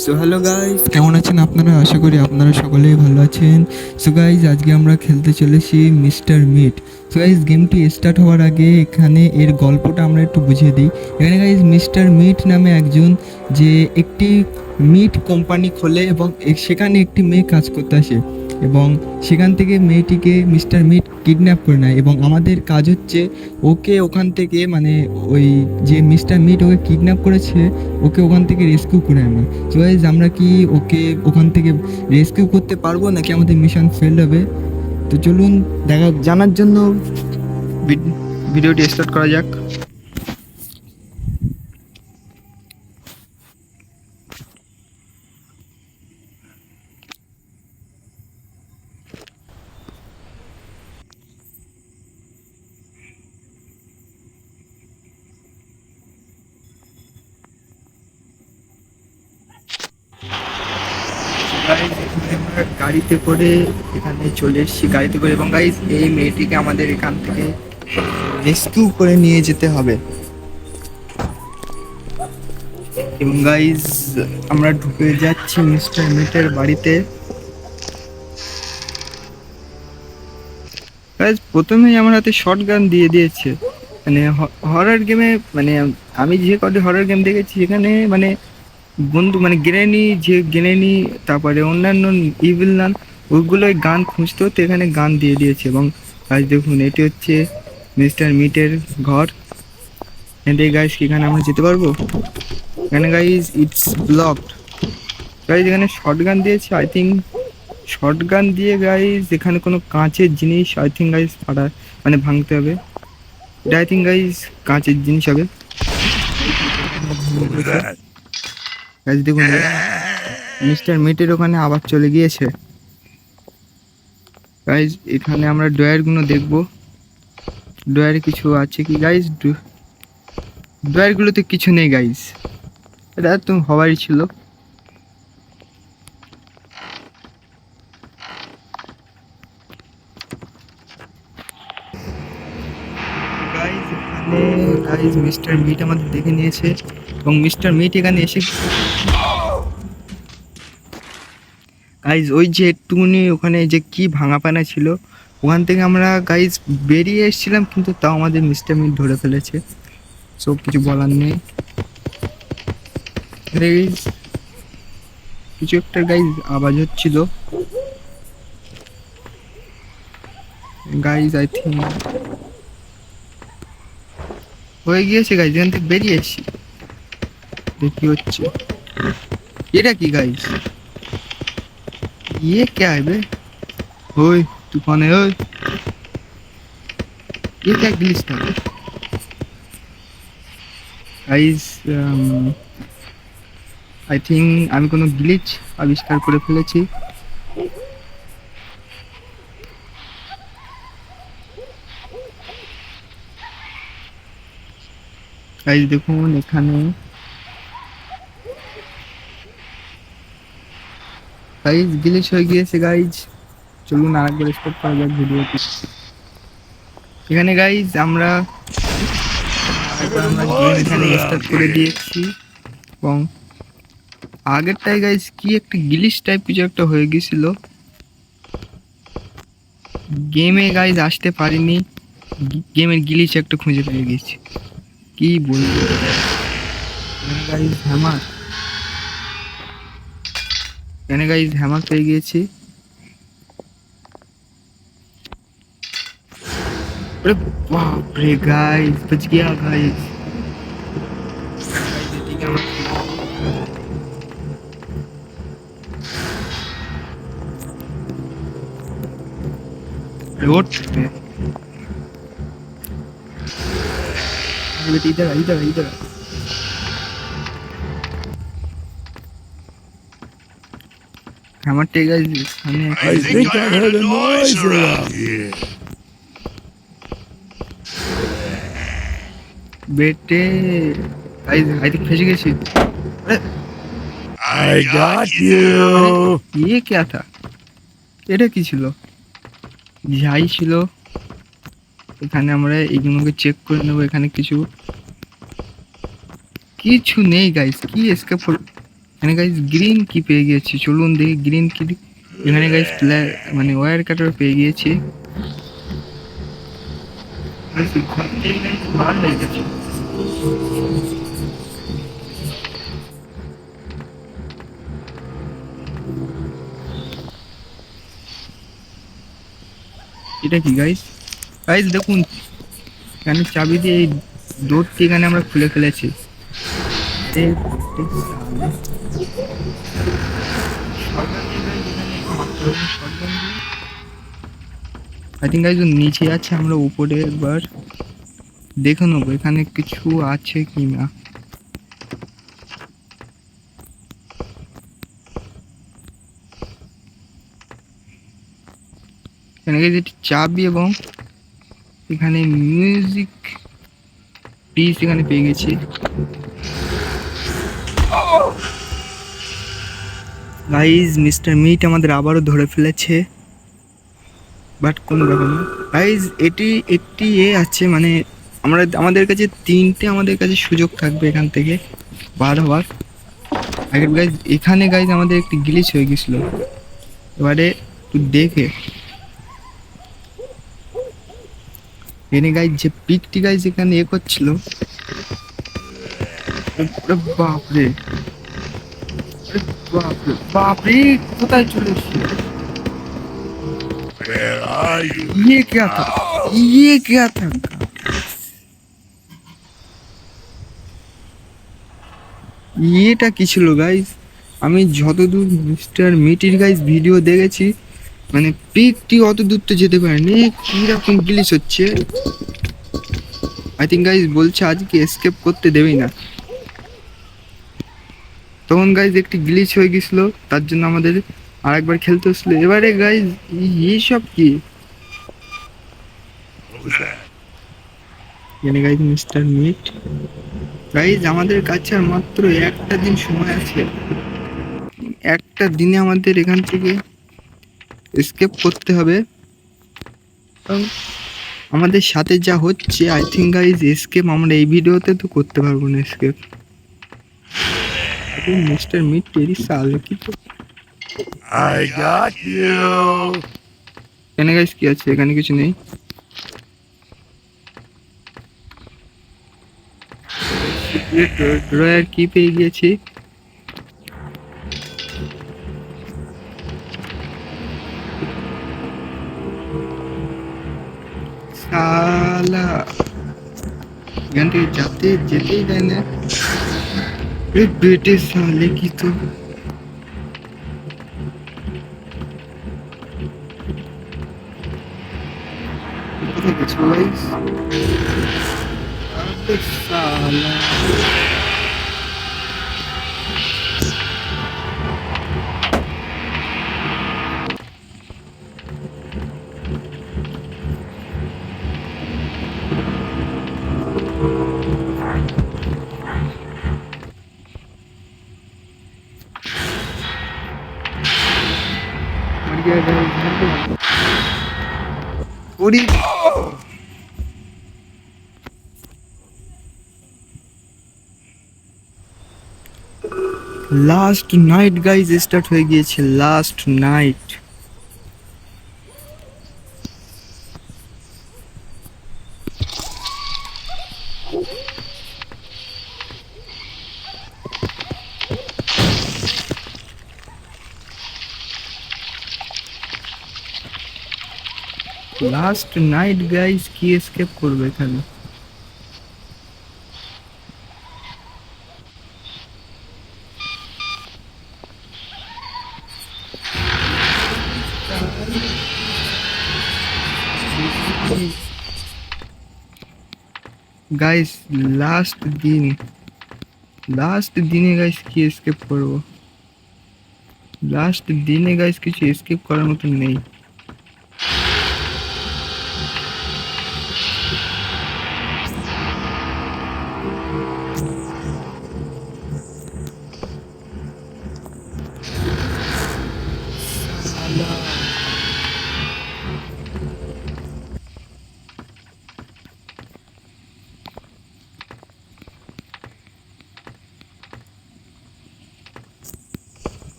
So hello guys, কেমন আছেন আপনারা? আশা করি আপনারা সকলেই ভালো আছেন। সো গাইস, আজকে আমরা খেলতে চলেছি মিস্টার মিট। সো গাইস, গেমটি স্টার্ট হওয়ার আগে এখানে এর গল্পটা আমরা একটু বুঝিয়ে দিই। এখানে গাইস মিস্টার মিট নামে একজন যে একটি মিট কোম্পানি খোলে এবং সেখানে একটি মেয়ে কাজ করতে আসে এবং সেখান থেকে মেয়েটিকে মিস্টার মিট কিডন্যাপ করে নেয় এবং আমাদের কাজ হচ্ছে ওকে ওখান থেকে মানে ওই যে মিস্টার মিট ওকে কিডন্যাপ করেছে ওকে ওখান থেকে রেস্কিউ করে আনা। সো গাইস, আমরা কি ওকে ওখান থেকে রেস্কিউ করতে পারবো নাকি আমাদের মিশন ফেল হবে? তো চলুন জানার জন্য ভিডিওটি স্টার্ট করা যাক। গাইজ, এখানে আমরা গাড়িতে করে এখানে চলে এসেছি গাড়িতে করে এবং গাইজ এই মেয়েটিকে আমাদের এখান থেকে রেস্কিউ করে নিয়ে যেতে হবে। এবং গাইজ আমরা ঢুকে যাচ্ছি মিস্টার মিটের বাড়িতে। গাইজ প্রথমেই আমার হাতে শর্ট গান দিয়ে দিয়েছে। মানে হরর গেমে মানে আমি যে কটি হরর গেম দেখেছি এখানে মানে বন্ধু মানে গ্রেনি তারপরে অন্যান্য ইভিল নান ওইগুলোই গান খুঁজতে হতো, এখানে গান দিয়ে দিয়েছে। এবং গাইজ দেখুন, এটি হচ্ছে মিস্টার মিটের ঘর। এখানে গাইজ এখানে আমরা যেতে পারবো? এখানে গাইজ ইটস ব্লকড। গাইজ এখানে শর্ট গান দিয়েছে, আই থিঙ্ক শর্ট গান দিয়ে গাইজ এখানে কোনো কাঁচের জিনিস আই থিঙ্ক গাইজ ফাটা মানে ভাঙতে হবে। এটা আই থিঙ্ক গাইজ কাঁচের জিনিস হবে। গাইজ দেখুন, মিস্টার মিটের ওখানে আবার চলে গিয়েছে। গাইজ এখানে আমরা ড্রয়ারগুলো দেখবো, ড্রয়ারে কিছু আছে কি গাইজ? ড্রয়ারগুলোতে কিছু নেই গাইজ, এটা তো হওয়ারই ছিল। গাইজ এখানে গাইজ মিস্টার মিট আমাদের দেখে নিয়েছে এবং মিস্টার মিট এখানে এসে গাইজ ওই যে একটুকুনি ওখানে যে কি ভাঙা পানা ছিল ওখান থেকে আমরা গাইজ বেরিয়ে এসেছিলাম, কিন্তু তাও আমাদের মিস্টার মিট ধরে ফেলেছে। সব কিছু বলার নেই। গাইজ কিছু একটা গাইজ আওয়াজ হচ্ছিল। গাইজ আই থিঙ্ক হয়ে গিয়েছে গাইজ, এখান থেকে বেরিয়ে এসছি। দেখি হচ্ছে এটা কি গাইজ? ये क्या है बे? ओए तूफान है ओए, ये क्या ग्लिच था गाइस? আই থিঙ্ক আমি কোনো গ্লিচ আবিষ্কার করে ফেলেছি। গাইস দেখুন এখানে গাইস গ্লিচ হয়ে গিয়েছে গাইস। চলুন আরেকবার স্টার্ট করা যাক ভিডিওটি। এখানে গাইস আমরা গেম এখানে স্টার্ট করে দিয়েছি এবং আগেরটাই গাইস কি একটা গ্লিচ টাইপ কিছু একটা হয়ে গিয়েছিল, গেমে গাইস আসতে পারিনি, গেমের গ্লিচ একটা খুঁজে পেয়ে গেছি। কি বলবো গাইস, হ্যামার এখানে গাইস হ্যামার পেয়ে গিয়েছি। अरे बाप रे गाइस, बच गया गाइस। रोड पे बेटी इधर इधर इधर हमारे गाइस हमें I think I heard a noise around here. बेटे गाइस आई थिंक फंस गए थे। अरे I got you. ये क्या था? এটা কি ছিল? যাই ছিল এখানে আমরা এইগুলোকে চেক করে নেব। এখানে কিছু কিছু নেই গাইস, কি এসকেপ এখানে গাইস গ্রিন কি পেয়ে গিয়েছি, চলুন দেখি গ্রিন কি। এখানে গাইস মানে ওয়্যার কাটার পেয়ে গিয়েছি। ভালো লেগেছে। এটা কি গাইস, গাইস দেখুন এখানে চাবি দিয়ে এই ডোরটি এখানে আমরা খুলে ফেলেছি। আই থিঙ্ক গাইস নিচে আছে, আমরা উপরে একবার দেখে নেবো এখানে কিছু আছে কি না। এখানে গাইস একটি চাবি এবং এখানে মিউজিক পিস এখানে পেয়ে গেছি। গাইস মিস্টার মিট আমাদের আবারও ধরে ফেলেছে, বাট কোনো ব্যাপার না গাইস। এটি একটি আছে, মানে আমাদের কাছে তিনটে আমাদের কাছে সুযোগ থাকবে এখান থেকে বার হওয়ার। আগে গাইস এখানে গাইস আমাদের একটি গ্লিচ হয়ে গেছিল, এবারে একটু দেখে এনে গাইস যে পিকটি গাইস এখানে করছিল। বাপরে বাপরে বাপরে, কোথায় চলে এসছে? Where are you? ये क्या था, ये क्या था? এটা কি ছিল গাইস? আমি যতদূর মিস্টার মিটির গাইস ভিডিও দেখেছি, মানে পিকটি অত দূর তো যেতে পারেনি, কিরকম গ্লিচ হচ্ছে। আই থিঙ্ক গাইস বলছে আজকে এসকেপ করতে দেবেই না। তখন গাইস একটি গ্লিচ হয়ে গেছিল, তার জন্য আমাদের আরেকবার খেলতে হচ্ছিল। এবারে গাইস এইসব কি Who's that? জানি গাইস মিস্টার মিট। গাইস আমাদের কাছে আর মাত্র একটা দিন সময় আছে, একটা দিনে আমাদের এখান থেকে এসকেপ করতে হবে। কারণ আমাদের সাথে যা হচ্ছে, আই থিঙ্ক গাইস এসকেপ আমরা এই ভিডিওতে তো করতে পারবো না এসকেপ। মিস্টার মিট তেরি সালে কি তো। I got you. এখানে গাইস কি আছে? এখানে কিছু নেই। ড্রয়ার কি পেয়ে গিয়েছি। সালা এখান থেকে যেতেই দেয় না। বেটে সালে কি তো। কোথায় গেছো গাইস? আবে সালা मर गया गाइस। पूरी লাস্ট নাইট গাইজ স্টার্ট হয়ে গিয়েছে, last night. Last night guys কি এসকেপ করবে এখানে? গাইস লাস্ট দিনে গাইস কি এসকেপ করবো? লাস্ট দিনে গাইস কিছু এসকেপ করার মতো নেই।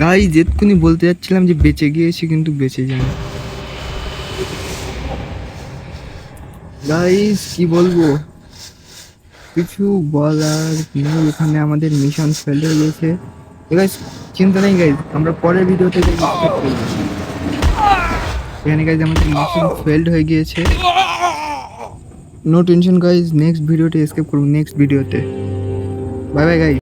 গাইজ এক্ষুনি বলতে যাচ্ছিলাম যে বেঁচে গিয়েছি, কিন্তু বেঁচে যায়নি। গাইজ কি বলবো, কিছু বলার নেই। এখানে আমাদের মিশন ফেল হয়ে গেছে। গাইজ চিন্তা নেই গাইজ, আমরা পরের ভিডিওতে এখানে গাইজ আমাদের মিশন ফেল্ড হয়ে গিয়েছে। নো টেনশন গাইজ, নেক্সট ভিডিওতে এসকেপ করবো, নেক্সট ভিডিওতে। Bye bye guys.